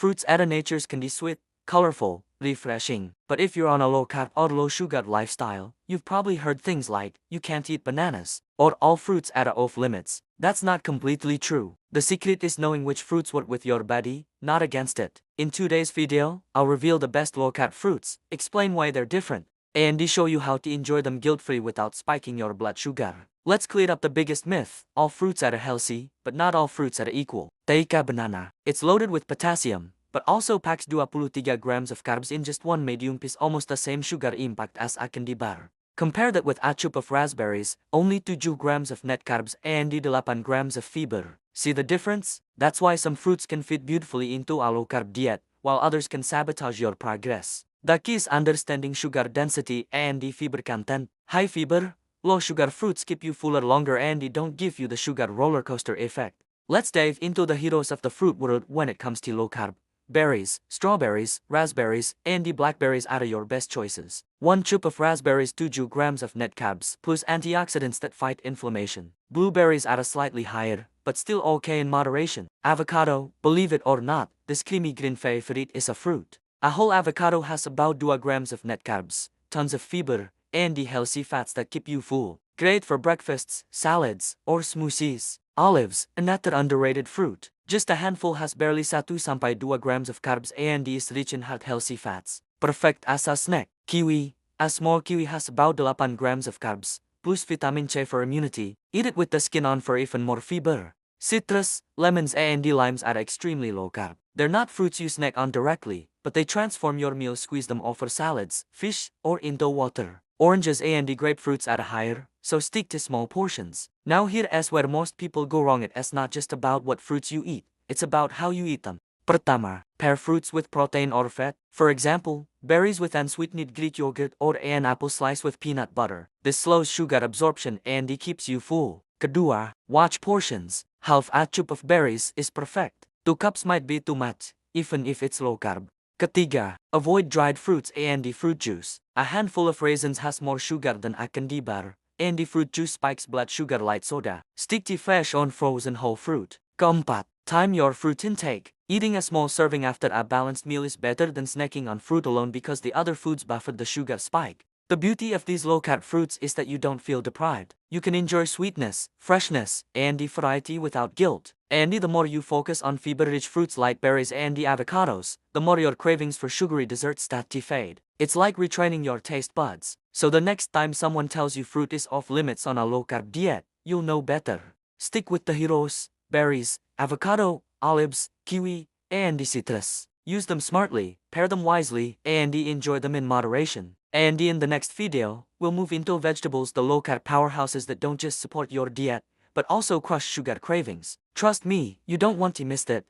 Fruits at a natures can be sweet, colorful, refreshing. But if you're on a low-carb or low-sugar lifestyle, you've probably heard things like, you can't eat bananas, or all fruits are off limits. That's not completely true. The secret is knowing which fruits work with your body, not against it. In today's video, I'll reveal the best low-carb fruits, explain why they're different, and show you how to enjoy them guilt-free without spiking your blood sugar. Let's clear up the biggest myth. All fruits are healthy, but not all fruits are equal. Take a banana. It's loaded with potassium, but also packs 23 grams of carbs in just one medium piece, almost the same sugar impact as a candy bar. Compare that with a chip of raspberries, only 2 grams of net carbs and 8 grams of fiber. See the difference? That's why some fruits can fit beautifully into a low-carb diet, while others can sabotage your progress. The key is understanding sugar density and the fiber content. High fiber, low sugar fruits keep you fuller longer and they don't give you the sugar roller coaster effect. Let's dive into the heroes of the fruit world when it comes to low carb. Berries, strawberries, raspberries, and the blackberries are your best choices. 1 chip of raspberries, 2 grams of net carbs, plus antioxidants that fight inflammation. Blueberries are slightly higher, but still okay in moderation. Avocado, believe it or not, this creamy green favorite is a fruit. A whole avocado has about 2 grams of net carbs, tons of fiber, and the healthy fats that keep you full. Great for breakfasts, salads, or smoothies. Olives, another underrated fruit. Just a handful has barely 1-2 grams of carbs and is rich in heart-healthy fats. Perfect as a snack. Kiwi. A small kiwi has about 8 grams of carbs, plus vitamin C for immunity. Eat it with the skin on for even more fiber. Citrus, lemons and limes are extremely low carb. They're not fruits you snack on directly, but they transform your meal. Squeeze them over salads, fish, or into water. Oranges and grapefruits are higher, so stick to small portions. Now here is where most people go wrong. It's not just about what fruits you eat, it's about how you eat them. Pertama, pair fruits with protein or fat. For example, berries with unsweetened Greek yogurt or an apple slice with peanut butter. This slows sugar absorption and keeps you full. Kedua, watch portions. Half a cup of berries is perfect. 2 cups might be too much, even if it's low carb. Ketiga, avoid dried fruits and the fruit juice. A handful of raisins has more sugar than a candy bar, and the fruit juice spikes blood sugar like soda. Stick to fresh or frozen whole fruit. Keempat, time your fruit intake. Eating a small serving after a balanced meal is better than snacking on fruit alone because the other foods buffer the sugar spike. The beauty of these low-carb fruits is that you don't feel deprived. You can enjoy sweetness, freshness, and the variety without guilt. And the more you focus on fiber-rich fruits like berries and the avocados, the more your cravings for sugary desserts start to fade. It's like retraining your taste buds. So the next time someone tells you fruit is off limits on a low-carb diet, you'll know better. Stick with the heroes: berries, avocado, olives, kiwi, and the citrus. Use them smartly, pair them wisely, and enjoy them in moderation. And in the next video, we'll move into vegetables, the low-carb powerhouses that don't just support your diet, but also crush sugar cravings. Trust me, you don't want to miss it.